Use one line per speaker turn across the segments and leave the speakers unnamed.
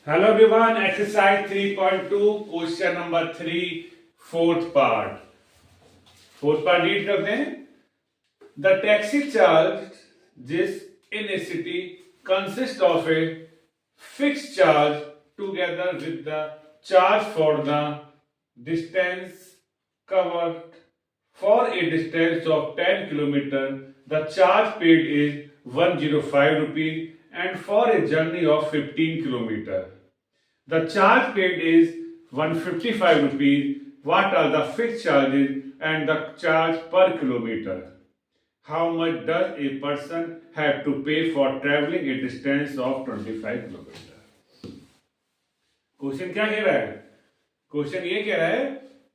Hello everyone, exercise 3.2, question number 3, fourth part. Fourth part read करते हैं. The taxi charges in a city consist of a fixed charge together with the charge for the distance covered. For a distance of 10 km, the charge paid is 105 rupees, and for a journey of 15 km, the charge paid is 155 rupees. What are the fixed charges and the charge per kilometer? How much does a person have to pay for traveling a distance of 25 km? Question क्या कह रहा है? Question ये कह रहा है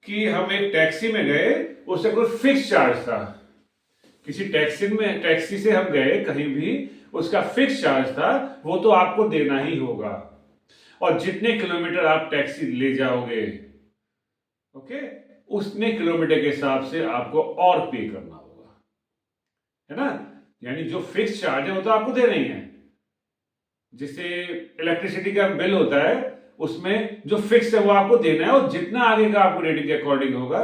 कि हम एक टैक्सी में गए, उससे कोई फिक्स चार्ज था. किसी टैक्सी से हम गए कहीं भी, उसका फिक्स चार्ज था, वो तो आपको देना ही होगा. और जितने किलोमीटर आप टैक्सी ले जाओगे, ओके, उतने किलोमीटर के हिसाब से आपको और पे करना होगा, है ना. यानी जो फिक्स चार्ज है वो तो आपको देना ही है. जिससे इलेक्ट्रिसिटी का बिल होता है, उसमें जो फिक्स है वो आपको देना है, और जितना आगे का आपको रेटिंग के अकॉर्डिंग होगा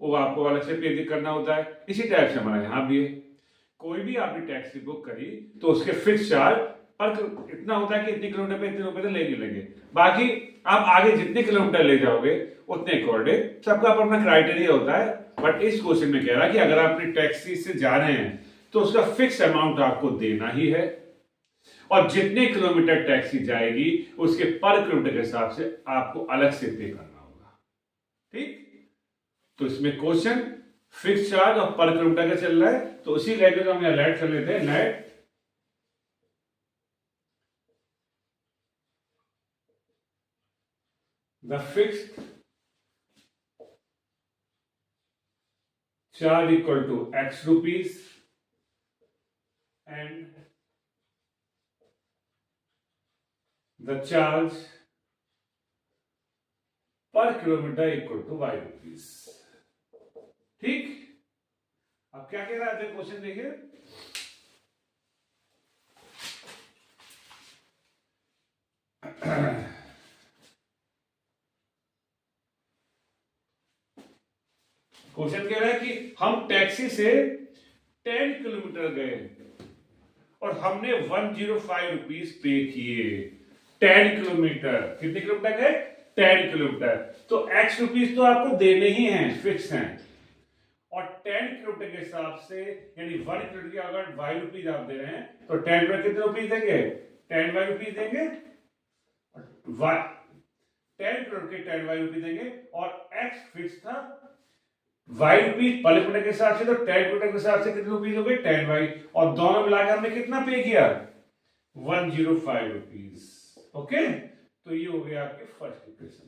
वो आपको अलग से पे करना होता है. इसी टाइप से हमारा यहाँ भी है. कोई भी आपने टैक्सी बुक करी तो उसके फिक्स चार्ज पर इतना होता है कि इतने किलोमीटर पे इतने रुपए तो लेंगे. बाकी आप आगे जितने किलोमीटर ले जाओगे उतने अकॉर्डिंग सबका अपना क्राइटेरिया होता है. बट इस क्वेश्चन में कह रहा है कि अगर आप अपनी टैक्सी से जा रहे हैं तो उसका फिक्स अमाउंट आपको देना ही है, और जितने किलोमीटर टैक्सी जाएगी उसके पर किलोमीटर के हिसाब से आपको अलग से पे करना होगा. ठीक. तो इसमें क्वेश्चन फिक्स चार्ज और पर किलोमीटर का चल रहा है, तो उसी लैंग्वेज में हम यहां लेट कर लेते हैं. Late the fixed charge equal to x rupees and the charge per kilometer equal to y rupees. ठीक. अब क्या कह रहा है क्वेश्चन देखिए. क्वेश्चन कह रहा है कि हम टैक्सी से 10 किलोमीटर गए और हमने 105 रुपीज पे किए. 10 किलोमीटर. कितने किलोमीटर गए? 10 किलोमीटर. तो x रुपीज तो आपको देने ही हैं, फिक्स हैं. और 10 किलोमीटर के हिसाब से, यानी 1 किलोमीटर की अगर y रुपीज आप दे रहे हैं तो 10 पर कितने रुपीज देंगे? 10 y रुपीज देंगे. 10 किलोमीटर के 10 y रुपीज देंगे, और x फिक्स था वाई रुपीज पर किलोमीटर के हिसाब से, तो 10 किलोमीटर के हिसाब से कितने रुपीज हो गए? 10 वाई. और दोनों मिलाकर हमने कितना पे किया? 105 रुपीज. ओके. तो ये हो गया आपके फर्स्ट इक्वेशन.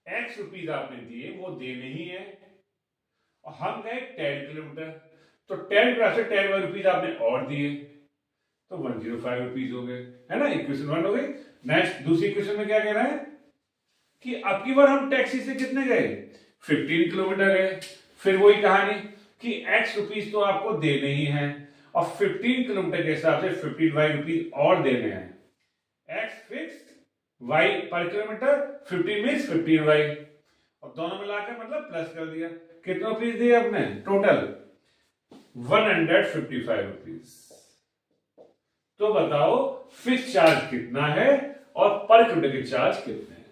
एक्स रुपीज आपने दिए, वो देने ही है, और हम गए 10 किलोमीटर, तो 10 प्लस 10 वाई रुपीज आपने और दिए, तो 105 रुपीज हो गए, है ना. इक्वेशन 1 हो गई. नेक्स्ट दूसरी इक्वेशन में क्या कह रहा है कि अब की बार हम टैक्सी से कितने गए? 15 किलोमीटर गए. फिर वही कहानी कि x रुपीज तो आपको देने ही हैं, और 15 किलोमीटर के हिसाब से 15 वाई रुपीज और देने हैं. x फिक्स, y पर किलोमीटर, 15 मीन्स 15 वाई, और दोनों मिलाकर मतलब प्लस कर दिया. कितने रुपीज दिए आपने? Total 155 rupees. तो बताओ फिक्स चार्ज कितना है और पर किलोमीटर के चार्ज कितने हैं.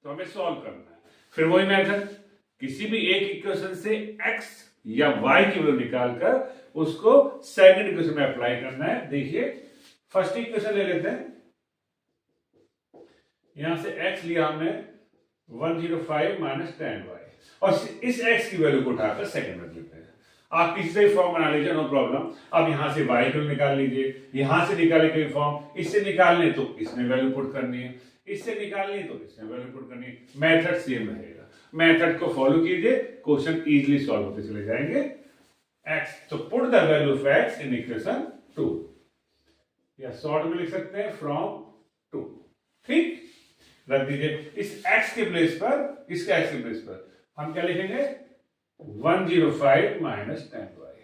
तो हमें सॉल्व करना है. फिर वही मेथड, किसी भी एक इक्वेशन से x या y की वैल्यू निकालकर उसको सेकंड इक्वेशन में अप्लाई करना है. देखिए फर्स्ट इक्वेशन ले लेते हैं. यहां से x लिया हमने 105 माइनस 10y, और इस x की वैल्यू को उठाकर सेकंड में लेते हैं. आप किसी से फॉर्म बना लीजिए, नो प्रॉब्लम. अब यहां से y की निकाल लीजिए, यहां से निकाले कोई फॉर्म, इससे निकालने तो इसमें वैल्यू पुट करनी है, इससे निकालनी तो इसमें वैल्यू पुट करनी है. मेथड सेम रहेगा. मेथड को फॉलो कीजिए, क्वेश्चन इजीली सॉल्व होते चले जाएंगे. x, तो put the value of x in equation 2, या शॉर्ट में लिख सकते हैं फ्रॉम 2. ठीक. रख दीजिए. इस x के प्लेस पर, इसका x के प्लेस पर हम क्या लिखेंगे? 105 माइनस 10y,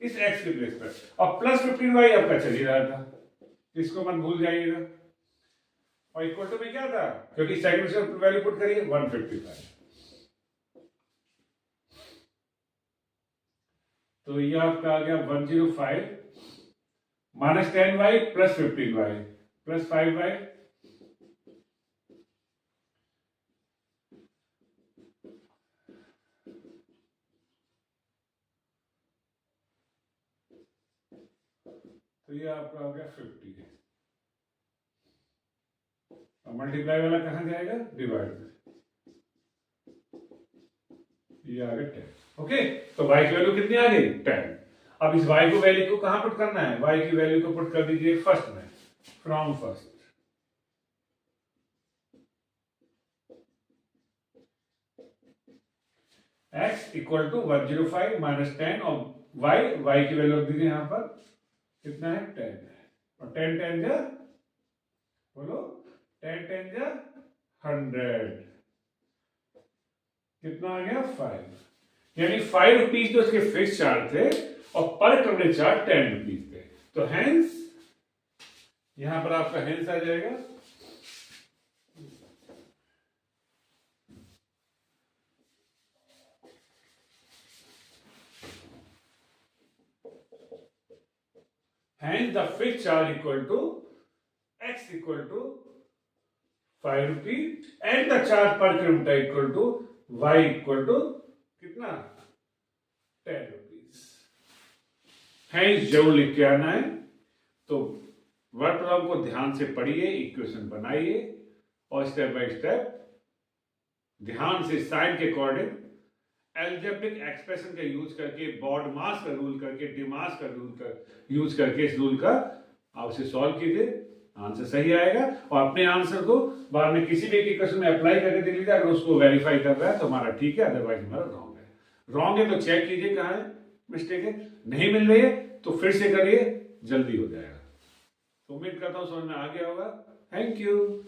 इस x के प्लेस पर, और प्लस 15y आपका चल ही रहा था, इसको मत भूल जाइएगा. और इक्वल टू में क्या था, क्योंकि सेकंड से वैल्यू पुट करिए 155। तो ये आपका आ गया 105 minus 10y plus 15y plus 5y, तो ये आपका हो गया 50 है। और मल्टीप्लाई वाला कहां जाएगा, डिवाइड में, ये आ गया 10। ओके, तो y की वैल्यू कितनी आ गई, 10। अब इस y को वैल्यू को कहां पुट करना है, y की वैल्यू को पुट कर दीजिए फर्स्ट में, from first. x equal to 105 minus 10 और y की वैल्यू रख दीजिए यहां पर, कितना है 10 है, और 10 10 जा, बोलो 10 10 जा 100, कितना आ गया 5, यानी 5 रुपीज तो इसके फिक्स चार्ज थे और पर कवरेज चार्ज 10 रुपीज थे। तो हेंस यहां पर आपका हेंस आ जाएगा hence the fixed charge equal to x equal to 5 rupees and the charge per kilometer equal to y equal to कितना 10 rupees। hence जरूर लिख के आना है। तो वर्ड प्रॉब्लम को ध्यान से पढ़िए, इक्वेशन बनाइए और स्टेप बाय स्टेप ध्यान से साइन के अकॉर्डिंग एल्जेब्रिक एक्सप्रेशन का यूज करके, बॉड मास का रूल करके, डिमास का रूल कर यूज करके इस रूल का आप उसे सॉल्व कीजिए, आंसर सही आएगा। और अपने आंसर को बाद में किसी भी इक्वेशन में अप्लाई करके देख लीजिए, अगर उसको वेरीफाई कर रहा है तो हमारा ठीक है, अदरवाइज हमारा रॉन्ग है। रॉन्ग है तो चेक कीजिए कहाँ है मिस्टेक है, नहीं मिल रही है तो फिर से करिए, जल्दी हो जाएगा। तो उम्मीद करता हूं समझ में आ गया होगा। Thank you.